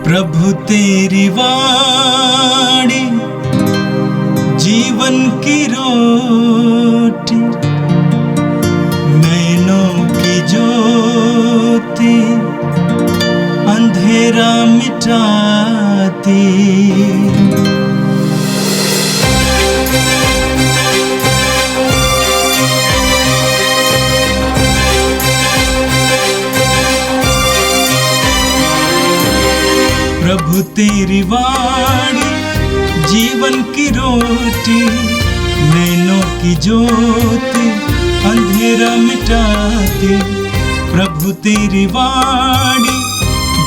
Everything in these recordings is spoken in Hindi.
प्रभु तेरी वाणी जीवन की रोटी, नैनों की ज्योति अंधेरा मिटाती। प्रभु तेरी वाणी जीवन की रोटी, नैनों की ज्योति अंधेरा मिटाती। प्रभु तेरी वाणी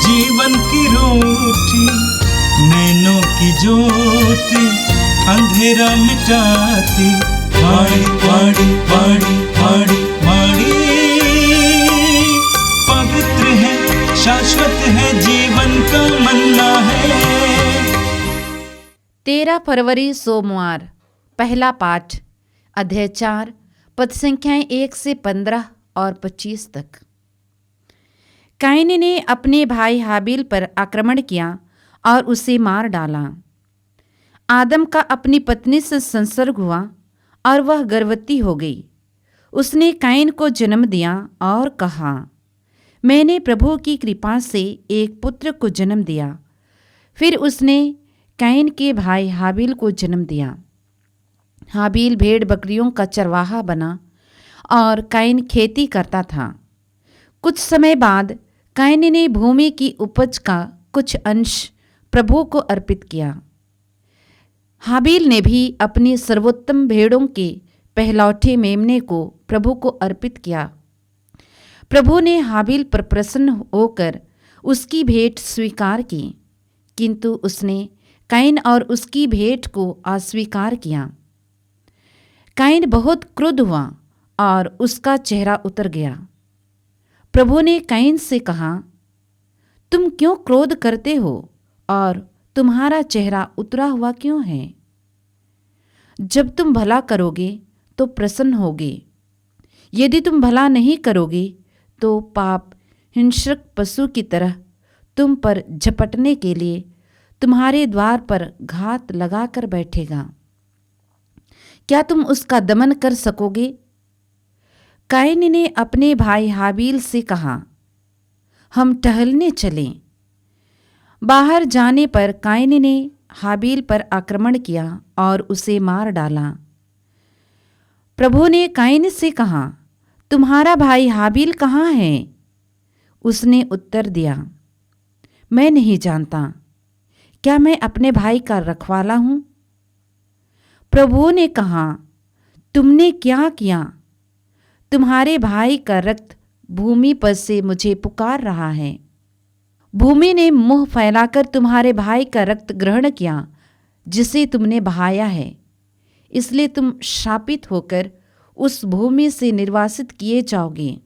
जीवन की रोटी, नैनों की ज्योति अंधेरा मिटाती। वाणी वाणी वाणी वाणी वाणी पवित्र है, शाश्वत है, जीवन का मन्ना है। 13 फरवरी सोमवार। पहला पाठ अध्याय 4 पद संख्याएं 1 से 15 और 25 तक। कैन ने अपने भाई हाबिल पर आक्रमण किया और उसे मार डाला। आदम का अपनी पत्नी से संसर्ग हुआ और वह गर्भवती हो गई। उसने कैन को जन्म दिया और कहा, मैंने प्रभु की कृपा से एक पुत्र को जन्म दिया। फिर उसने कैन के भाई हाबिल को जन्म दिया। हाबिल भेड़ बकरियों का चरवाहा बना और कैन खेती करता था। कुछ समय बाद कैन ने भूमि की उपज का कुछ अंश प्रभु को अर्पित किया। हाबिल ने भी अपनी सर्वोत्तम भेड़ों के पहलौठे मेमने को प्रभु को अर्पित किया। प्रभु ने हाबिल पर प्रसन्न होकर उसकी भेंट स्वीकार की, किंतु उसने कैन और उसकी भेंट को अस्वीकार किया। कैन बहुत क्रुद्ध हुआ और उसका चेहरा उतर गया। प्रभु ने कैन से कहा, तुम क्यों क्रोध करते हो और तुम्हारा चेहरा उतरा हुआ क्यों है? जब तुम भला करोगे तो प्रसन्न होगे, यदि तुम भला नहीं करोगे तो पाप हिंसक पशु की तरह तुम पर झपटने के लिए तुम्हारे द्वार पर घात लगाकर बैठेगा। क्या तुम उसका दमन कर सकोगे? कैन ने अपने भाई हाबिल से कहा, हम टहलने चलें। बाहर जाने पर कैन ने हाबिल पर आक्रमण किया और उसे मार डाला। प्रभु ने कैन से कहा, तुम्हारा भाई हाबिल कहाँ है? उसने उत्तर दिया, मैं नहीं जानता। क्या मैं अपने भाई का रखवाला हूँ? प्रभु ने कहा, तुमने क्या किया? तुम्हारे भाई का रक्त भूमि पर से मुझे पुकार रहा है। भूमि ने मुंह फैलाकर तुम्हारे भाई का रक्त ग्रहण किया जिसे तुमने बहाया है। इसलिए तुम शापित होकर उस भूमि से निर्वासित किए जाओगे।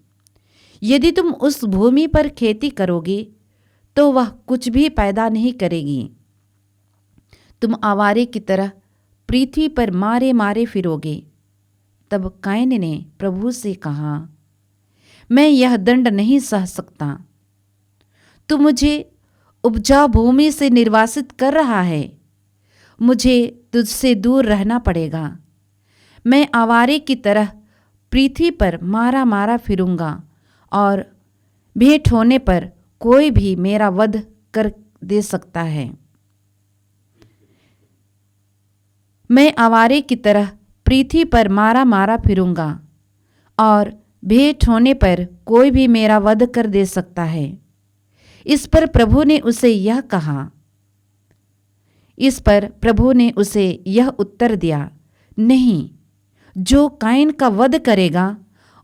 यदि तुम उस भूमि पर खेती करोगे तो वह कुछ भी पैदा नहीं करेगी। तुम आवारे की तरह पृथ्वी पर मारे मारे फिरोगे। तब कैन ने प्रभु से कहा, मैं यह दंड नहीं सह सकता। तू मुझे उपजाऊ भूमि से निर्वासित कर रहा है। मुझे तुझसे दूर रहना पड़ेगा। मैं आवारे की तरह पृथ्वी पर मारा मारा फिरूंगा और भेंट होने पर कोई भी मेरा वध कर दे सकता है। मैं आवारे की तरह पृथ्वी पर मारा मारा फिरूंगा और भेंट होने पर कोई भी मेरा वध कर दे सकता है। इस पर प्रभु ने उसे यह उत्तर दिया, नहीं, जो कैन का वध करेगा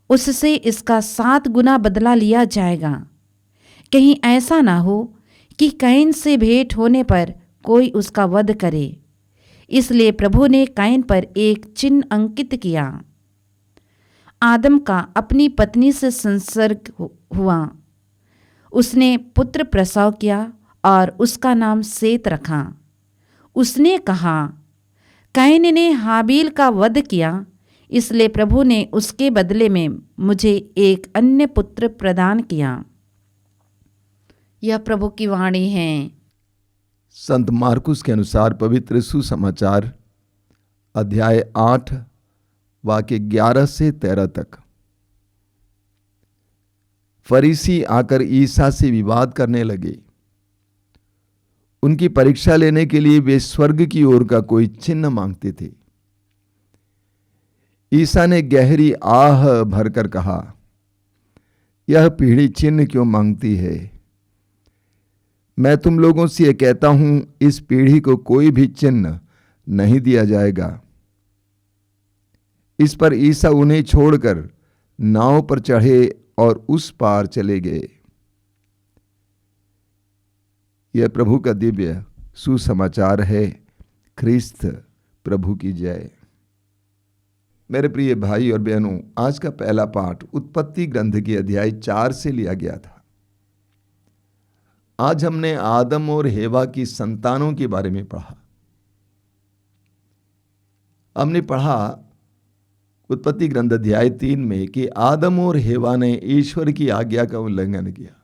उससे इसका 7 गुना बदला लिया जाएगा। कहीं ऐसा ना हो कि कैन से भेंट होने पर कोई उसका वध करे। इसलिए प्रभु ने कैन पर एक चिन्ह अंकित किया। आदम का अपनी पत्नी से संसर्ग हुआ। उसने पुत्र प्रसव किया और उसका नाम सेत रखा। उसने कहा, कैन ने हाबिल का वध किया, इसलिए प्रभु ने उसके बदले में मुझे एक अन्य पुत्र प्रदान किया। यह प्रभु की वाणी है। संत मार्कुस के अनुसार पवित्र सुसमाचार अध्याय 8 वाक्य 11 से 13 तक। फरीसी आकर ईसा से विवाद करने लगे। उनकी परीक्षा लेने के लिए वे स्वर्ग की ओर का कोई चिन्ह मांगते थे। ईसा ने गहरी आह भरकर कहा, यह पीढ़ी चिन्ह क्यों मांगती है? मैं तुम लोगों से यह कहता हूं, इस पीढ़ी को कोई भी चिन्ह नहीं दिया जाएगा। इस पर ईसा उन्हें छोड़कर नाव पर चढ़े और उस पार चले गए। यह प्रभु का दिव्य सुसमाचार है। ख्रिस्त प्रभु की जय। मेरे प्रिय भाई और बहनों, आज का पहला पाठ उत्पत्ति ग्रंथ के अध्याय 4 से लिया गया था। आज हमने आदम और हेवा की संतानों के बारे में पढ़ा। हमने पढ़ा उत्पत्ति ग्रंथ अध्याय 3 में कि आदम और हेवा ने ईश्वर की आज्ञा का उल्लंघन किया।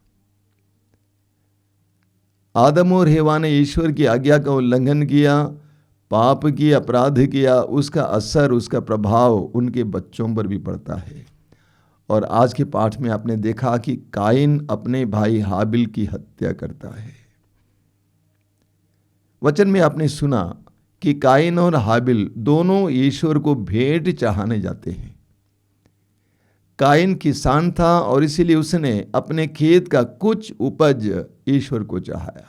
आदम और हेवा ने ईश्वर की आज्ञा का उल्लंघन किया, पाप की, अपराध किया। उसका असर, उसका प्रभाव उनके बच्चों पर भी पड़ता है। और आज के पाठ में आपने देखा कि काइन अपने भाई हाबिल की हत्या करता है। वचन में आपने सुना कि काइन और हाबिल दोनों ईश्वर को भेंट चढ़ाने जाते हैं। काइन किसान था और इसीलिए उसने अपने खेत का कुछ उपज ईश्वर को चढ़ाया।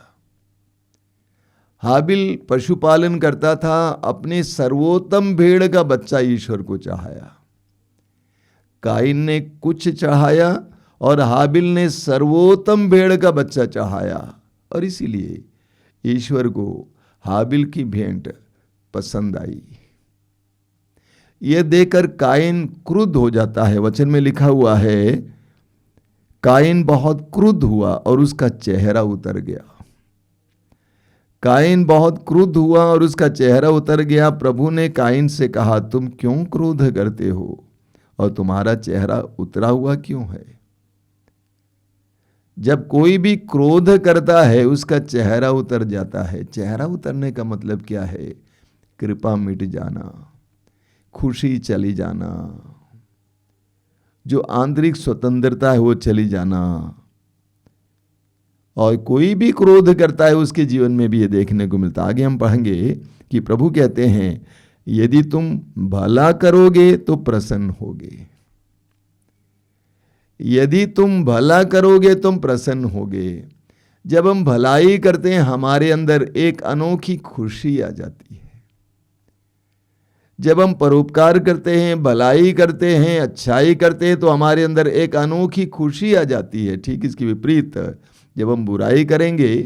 हाबिल पशुपालन करता था, अपने सर्वोत्तम भेड़ का बच्चा ईश्वर को चढ़ाया। काइन ने कुछ चढ़ाया और हाबिल ने सर्वोत्तम भेड़ का बच्चा चढ़ाया। और इसीलिए ईश्वर को हाबिल की भेंट पसंद आई। यह देखकर काइन क्रुद्ध हो जाता है। वचन में लिखा हुआ है, काइन बहुत क्रुद्ध हुआ और उसका चेहरा उतर गया। काइन बहुत क्रुद्ध हुआ और उसका चेहरा उतर गया। प्रभु ने काइन से कहा, तुम क्यों क्रोध करते हो और तुम्हारा चेहरा उतरा हुआ क्यों है? जब कोई भी क्रोध करता है उसका चेहरा उतर जाता है। चेहरा उतरने का मतलब क्या है? कृपा मिट जाना, खुशी चली जाना, जो आंतरिक स्वतंत्रता है वो चली जाना। और कोई भी क्रोध करता है उसके जीवन में भी ये देखने को मिलता है। आगे हम पढ़ेंगे कि प्रभु कहते हैं, यदि तुम भला करोगे तो प्रसन्न होगे। यदि तुम भला करोगे तुम प्रसन्न होगे। जब हम भलाई करते हैं हमारे अंदर एक अनोखी खुशी आ जाती है। जब हम परोपकार करते हैं, भलाई करते हैं, अच्छाई करते हैं तो हमारे अंदर एक अनोखी खुशी आ जाती है। ठीक इसके विपरीत जब हम बुराई करेंगे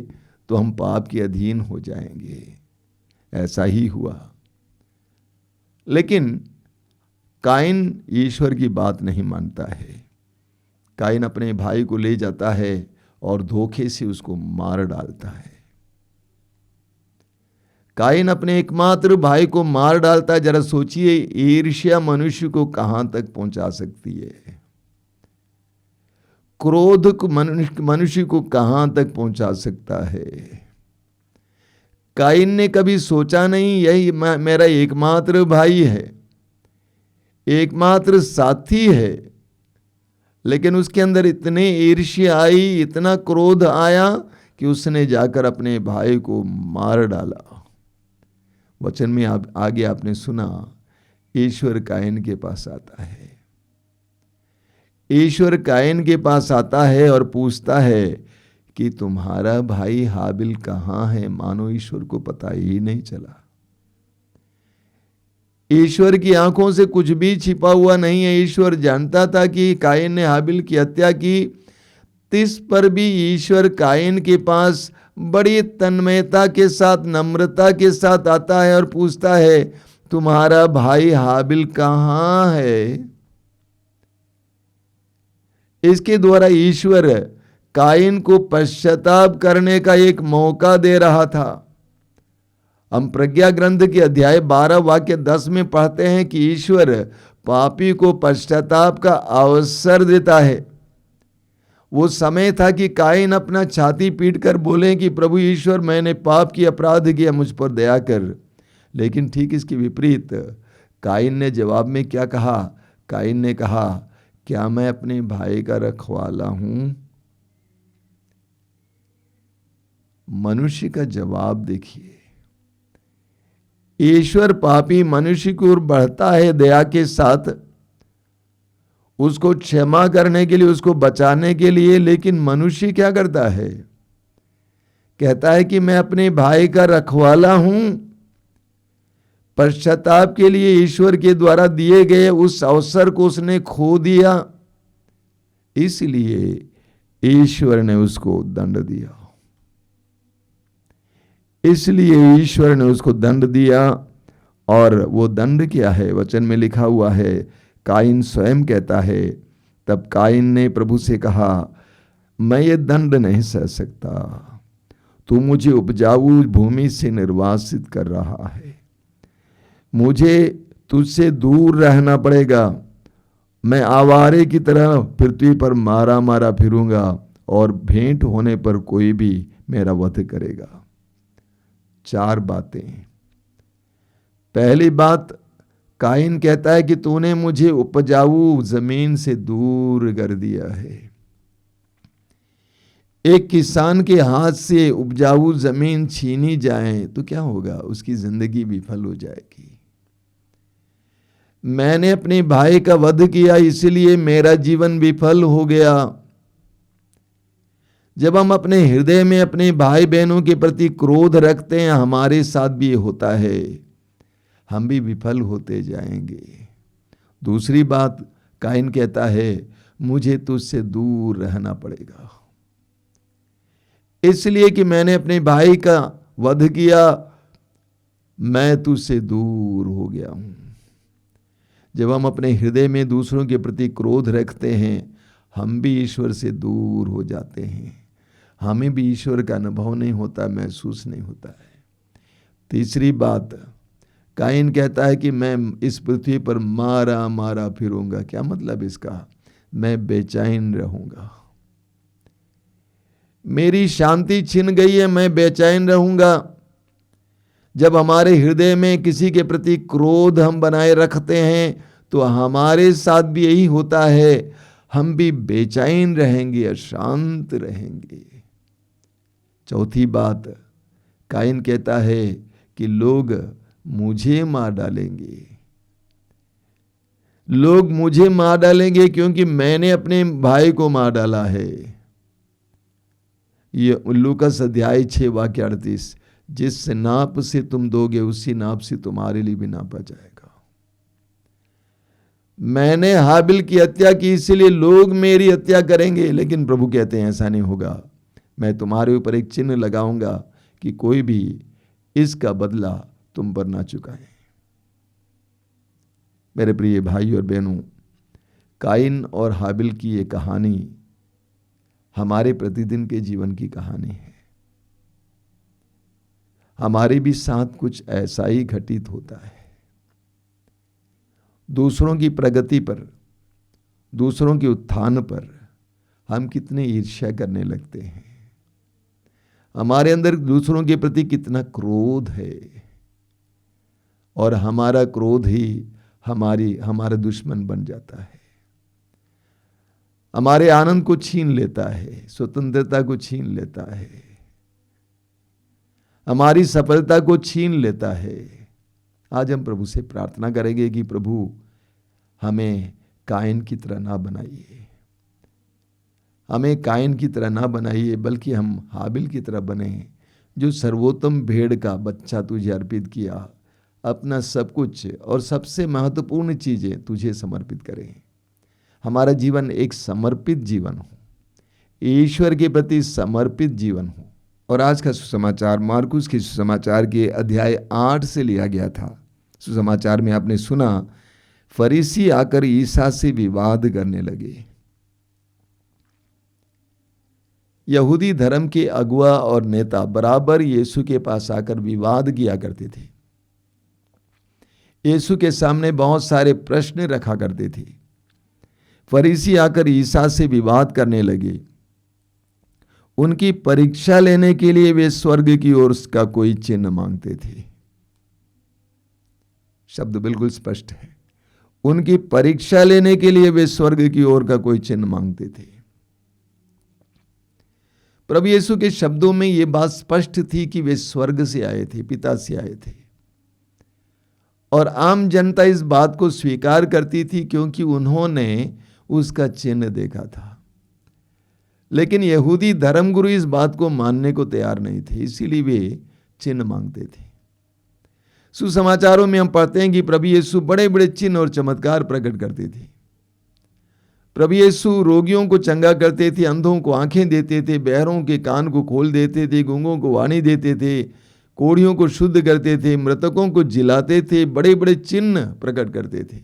तो हम पाप के अधीन हो जाएंगे। ऐसा ही हुआ। लेकिन काइन ईश्वर की बात नहीं मानता है। काइन अपने भाई को ले जाता है और धोखे से उसको मार डालता है। काइन अपने एकमात्र भाई को मार डालता है। जरा सोचिए, ईर्ष्या मनुष्य को कहां तक पहुंचा सकती है? क्रोध को मनुष्य को कहां तक पहुंचा सकता है? काइन ने कभी सोचा नहीं, यही मेरा एकमात्र भाई है, एकमात्र साथी है। लेकिन उसके अंदर इतने ईर्ष्या आई, इतना क्रोध आया कि उसने जाकर अपने भाई को मार डाला। वचन में आगे आपने सुना, ईश्वर काइन के पास आता है। ईश्वर काइन के पास आता है और पूछता है कि तुम्हारा भाई हाबिल कहां है? मानो ईश्वर को पता ही नहीं चला। ईश्वर की आंखों से कुछ भी छिपा हुआ नहीं है। ईश्वर जानता था कि काइन ने हाबिल की हत्या की। तिस पर भी ईश्वर काइन के पास बड़ी तन्मयता के साथ, नम्रता के साथ आता है और पूछता है, तुम्हारा भाई हाबिल कहां है? इसके द्वारा ईश्वर काइन को पश्चाताप करने का एक मौका दे रहा था। हम प्रज्ञा ग्रंथ के अध्याय 12 वाक्य 10 में पढ़ते हैं कि ईश्वर पापी को पश्चाताप का अवसर देता है। वो समय था कि काइन अपना छाती पीट कर बोले कि प्रभु ईश्वर, मैंने पाप की, अपराध किया, मुझ पर दया कर। लेकिन ठीक इसके विपरीत काइन ने जवाब में क्या कहा? काइन ने कहा, क्या मैं अपने भाई का रखवाला हूं? मनुष्य का जवाब देखिए। ईश्वर पापी मनुष्य की ओर बढ़ता है दया के साथ, उसको क्षमा करने के लिए, उसको बचाने के लिए। लेकिन मनुष्य क्या करता है? कहता है कि मैं अपने भाई का रखवाला हूं। पश्चाताप के लिए ईश्वर के द्वारा दिए गए उस अवसर को उसने खो दिया, इसलिए ईश्वर ने उसको दंड दिया। इसलिए ईश्वर ने उसको दंड दिया। और वो दंड क्या है? वचन में लिखा हुआ है, काइन स्वयं कहता है, तब काइन ने प्रभु से कहा, मैं ये दंड नहीं सह सकता, तू मुझे उपजाऊ भूमि से निर्वासित कर रहा है, मुझे तुझसे दूर रहना पड़ेगा, मैं आवारे की तरह पृथ्वी पर मारा मारा फिरूंगा और भेंट होने पर कोई भी मेरा वध करेगा। 4 बातें। पहली बात, काइन कहता है कि तूने मुझे उपजाऊ जमीन से दूर कर दिया है। एक किसान के हाथ से उपजाऊ जमीन छीनी जाए तो क्या होगा? उसकी जिंदगी विफल हो जाएगी। मैंने अपने भाई का वध किया, इसलिए मेरा जीवन विफल हो गया। जब हम अपने हृदय में अपने भाई बहनों के प्रति क्रोध रखते हैं, हमारे साथ भी ये होता है, हम भी विफल होते जाएंगे। दूसरी बात, काइन कहता है, मुझे तुझसे दूर रहना पड़ेगा, इसलिए कि मैंने अपने भाई का वध किया, मैं तुझसे दूर हो गया हूं। जब हम अपने हृदय में दूसरों के प्रति क्रोध रखते हैं, हम भी ईश्वर से दूर हो जाते हैं। हमें भी ईश्वर का अनुभव नहीं होता, महसूस नहीं होता है। तीसरी बात, काइन कहता है कि मैं इस पृथ्वी पर मारा मारा फिरूंगा। क्या मतलब इसका? मैं बेचैन रहूंगा, मेरी शांति छिन गई है, मैं बेचैन रहूंगा। जब हमारे हृदय में किसी के प्रति क्रोध हम बनाए रखते हैं तो हमारे साथ भी यही होता है, हम भी बेचैन रहेंगे, अशांत रहेंगे। चौथी बात, काइन कहता है कि लोग मुझे मार डालेंगे, लोग मुझे मार डालेंगे क्योंकि मैंने अपने भाई को मार डाला है। ये लूकास अध्याय 6 वाक्य 38, जिस नाप से तुम दोगे उसी नाप से तुम्हारे लिए भी नापा जाएगा। मैंने हाबिल की हत्या की, इसलिए लोग मेरी हत्या करेंगे। लेकिन प्रभु कहते हैं ऐसा नहीं होगा, मैं तुम्हारे ऊपर एक चिन्ह लगाऊंगा कि कोई भी इसका बदला तुम पर ना चुकाए। मेरे प्रिय भाई और बहनों, काइन और हाबिल की ये कहानी हमारे प्रतिदिन के जीवन की कहानी है। हमारे भी साथ कुछ ऐसा ही घटित होता है। दूसरों की प्रगति पर, दूसरों के उत्थान पर हम कितने ईर्ष्या करने लगते हैं। हमारे अंदर दूसरों के प्रति कितना क्रोध है, और हमारा क्रोध ही हमारा दुश्मन बन जाता है। हमारे आनंद को छीन लेता है, स्वतंत्रता को छीन लेता है, हमारी सफलता को छीन लेता है। आज हम प्रभु से प्रार्थना करेंगे कि प्रभु हमें काइन की तरह ना बनाइए, हमें काइन की तरह ना बनाइए, बल्कि हम हाबिल की तरह बने, जो सर्वोत्तम भेड़ का बच्चा तुझे अर्पित किया, अपना सब कुछ और सबसे महत्वपूर्ण चीजें तुझे समर्पित करें। हमारा जीवन एक समर्पित जीवन हो, ईश्वर के प्रति समर्पित जीवन हो। और आज का सुसमाचार मार्कुस के सुसमाचार के अध्याय 8 से लिया गया था। सुसमाचार में आपने सुना, फरीसी आकर ईसा से विवाद करने लगे। यहूदी धर्म के अगुआ और नेता बराबर यीशु के पास आकर विवाद किया करते थे। यीशु के सामने बहुत सारे प्रश्न रखा करते थे। फरीसी आकर ईसा से विवाद करने लगे उनकी परीक्षा लेने के लिए वे स्वर्ग की ओर का कोई चिन्ह मांगते थे। शब्द बिल्कुल स्पष्ट है, उनकी परीक्षा लेने के लिए वे स्वर्ग की ओर का कोई चिन्ह मांगते थे। प्रभु यीशु के शब्दों में यह बात स्पष्ट थी कि वे स्वर्ग से आए थे, पिता से आए थे, और आम जनता इस बात को स्वीकार करती थी क्योंकि उन्होंने उसका चिन्ह देखा था। लेकिन यहूदी धर्मगुरु इस बात को मानने को तैयार नहीं थे, इसीलिए वे चिन्ह मांगते थे। सुसमाचारों में हम पढ़ते हैं कि प्रभु यीशु बड़े बड़े चिन्ह और चमत्कार प्रकट करते थे। प्रभु यीशु रोगियों को चंगा करते थे, अंधों को आंखें देते थे, बहरों के कान को खोल देते थे, गूंगों को वाणी देते थे, कोढ़ियों को शुद्ध करते थे, मृतकों को जिलाते थे, बड़े बड़े चिन्ह प्रकट करते थे।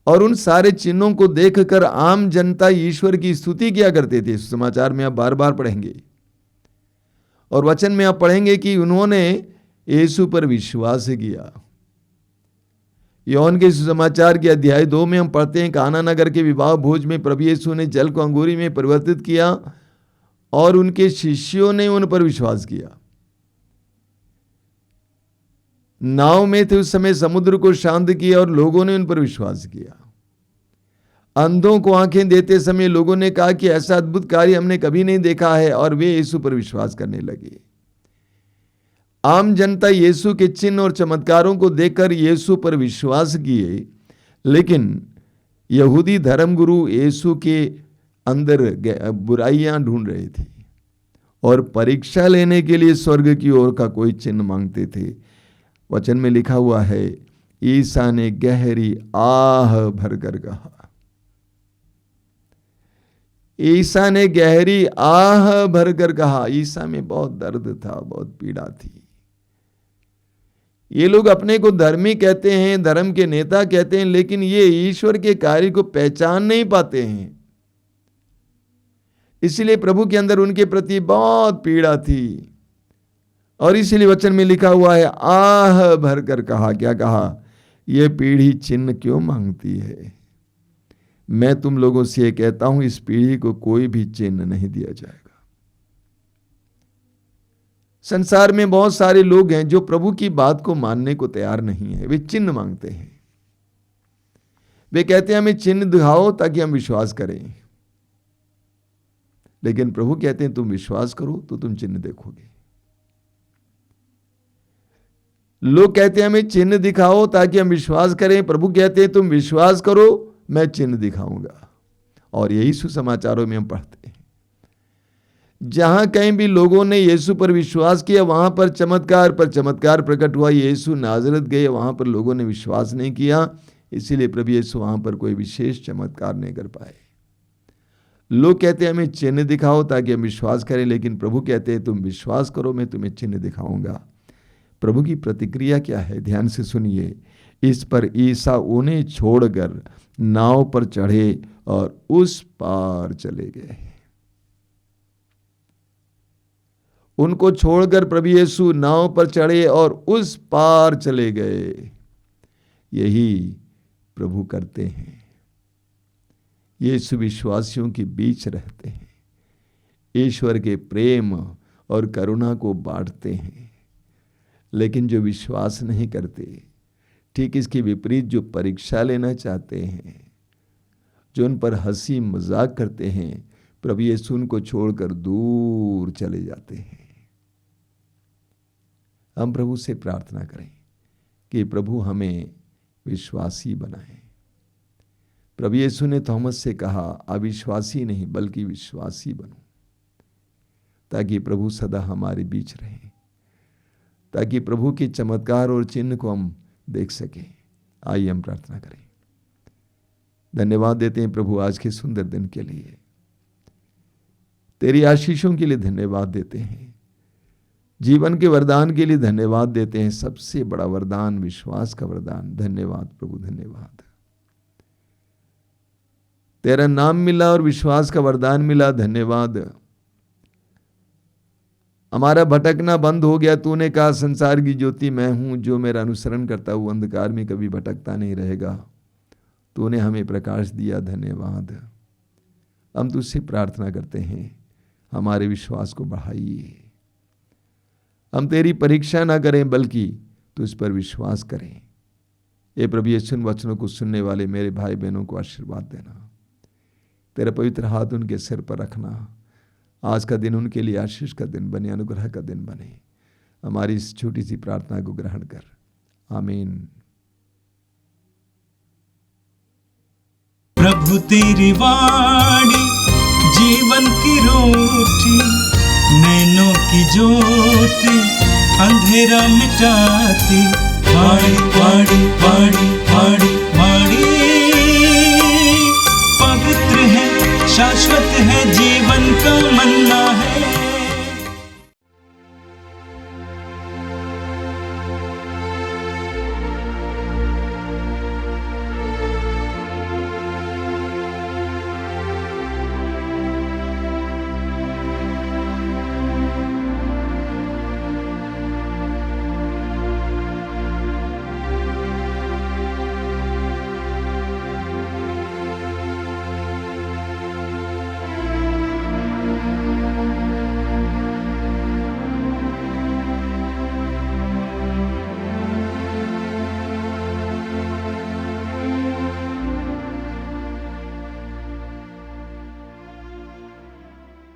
और उन सारे चिन्हों को देखकर आम जनता ईश्वर की स्तुति किया करते थे। सुसमाचार में आप बार बार पढ़ेंगे और वचन में आप पढ़ेंगे कि उन्होंने यीशु पर विश्वास किया। यूहन्ना के सुसमाचार के अध्याय 2 में हम पढ़ते हैं, काना नगर के विवाह भोज में प्रभु यीशु ने जल को अंगूरी में परिवर्तित किया और उनके शिष्यों ने उन पर विश्वास किया। नाव में थे उस समय, समुद्र को शांत किया और लोगों ने उन पर विश्वास किया। अंधों को आंखें देते समय लोगों ने कहा कि ऐसा अद्भुत कार्य हमने कभी नहीं देखा है, और वे यीशु पर विश्वास करने लगे। आम जनता यीशु के चिन्ह और चमत्कारों को देखकर यीशु पर विश्वास किए, लेकिन यहूदी धर्मगुरु यीशु के अंदर बुराइयां ढूंढ रहे थे और परीक्षा लेने के लिए स्वर्ग की ओर का कोई चिन्ह मांगते थे। वचन में लिखा हुआ है, ईसा ने गहरी आह भरकर कहा। ईसा ने गहरी आह भरकर कहा। ईसा में बहुत दर्द था, बहुत पीड़ा थी। ये लोग अपने को धर्मी कहते हैं, धर्म के नेता कहते हैं, लेकिन ये ईश्वर के कार्य को पहचान नहीं पाते हैं। इसलिए प्रभु के अंदर उनके प्रति बहुत पीड़ा थी, और इसलिए वचन में लिखा हुआ है, आह भरकर कहा। क्या कहा? यह पीढ़ी चिन्ह क्यों मांगती है? मैं तुम लोगों से ये कहता हूं, इस पीढ़ी को कोई भी चिन्ह नहीं दिया जाएगा। संसार में बहुत सारे लोग हैं जो प्रभु की बात को मानने को तैयार नहीं है, वे चिन्ह मांगते हैं। वे कहते हैं हमें चिन्ह दिखाओ ताकि हम विश्वास करें, लेकिन प्रभु कहते हैं तुम विश्वास करो तो तुम चिन्ह देखोगे। लोग कहते हैं हमें चिन्ह दिखाओ ताकि हम विश्वास करें, प्रभु कहते हैं तुम विश्वास करो, मैं चिन्ह दिखाऊंगा। और यही सुसमाचारों में हम पढ़ते हैं, जहां कहीं भी लोगों ने यीशु पर विश्वास किया वहां पर चमत्कार प्रकट हुआ। यीशु नाजरत गए, वहां पर लोगों ने विश्वास नहीं किया, इसीलिए प्रभु यीशु वहां पर कोई विशेष चमत्कार नहीं कर पाए। लोग कहते हैं हमें चिन्ह दिखाओ ताकि हम विश्वास करें, लेकिन प्रभु कहते हैं तुम विश्वास करो, मैं तुम्हें चिन्ह दिखाऊंगा। प्रभु की प्रतिक्रिया क्या है? ध्यान से सुनिए। इस पर ईसा उन्हें छोड़कर नाव पर चढ़े और उस पार चले गए। उनको छोड़कर प्रभु यीशु नाव पर चढ़े और उस पार चले गए। यही प्रभु करते हैं। यीशु विश्वासियों के बीच रहते हैं, ईश्वर के प्रेम और करुणा को बांटते हैं। लेकिन जो विश्वास नहीं करते, ठीक इसके विपरीत जो परीक्षा लेना चाहते हैं, जो उन पर हंसी मजाक करते हैं, प्रभु यीशु उनको छोड़कर दूर चले जाते हैं। हम प्रभु से प्रार्थना करें कि प्रभु हमें विश्वासी बनाए। प्रभु यीशु ने थॉमस से कहा, अविश्वासी नहीं बल्कि विश्वासी बनो, ताकि प्रभु सदा हमारे बीच रहे, ताकि प्रभु के चमत्कार और चिन्ह को हम देख सकें। आइए हम प्रार्थना करें। धन्यवाद देते हैं प्रभु आज के सुंदर दिन के लिए, तेरी आशीषों के लिए धन्यवाद देते हैं, जीवन के वरदान के लिए धन्यवाद देते हैं। सबसे बड़ा वरदान विश्वास का वरदान। धन्यवाद प्रभु, धन्यवाद। तेरा नाम मिला और विश्वास का वरदान मिला, धन्यवाद। हमारा भटकना बंद हो गया। तूने कहा संसार की ज्योति मैं हूं, जो मेरा अनुसरण करता हुआ अंधकार में कभी भटकता नहीं रहेगा। तूने हमें प्रकाश दिया, धन्यवाद। हम तुझसे प्रार्थना करते हैं, हमारे विश्वास को बढ़ाइए। हम तेरी परीक्षा ना करें बल्कि तुझ पर विश्वास करें। ये प्रभु यीशु वचनों को सुनने वाले मेरे भाई बहनों को आशीर्वाद देना। तेरा पवित्र हाथ उनके सिर पर रखना। आज का दिन उनके लिए आशीष का दिन बने, अनुग्रह का दिन बने। हमारी इस छोटी सी प्रार्थना को ग्रहण कर। आमीन। प्रभु तेरी वाणी जीवन की रोटी, नैनों की ज्योति अंधेरा मिटाती। वाणी वाणी वाणी वाणी वाणी पवित्र है, शाश्वत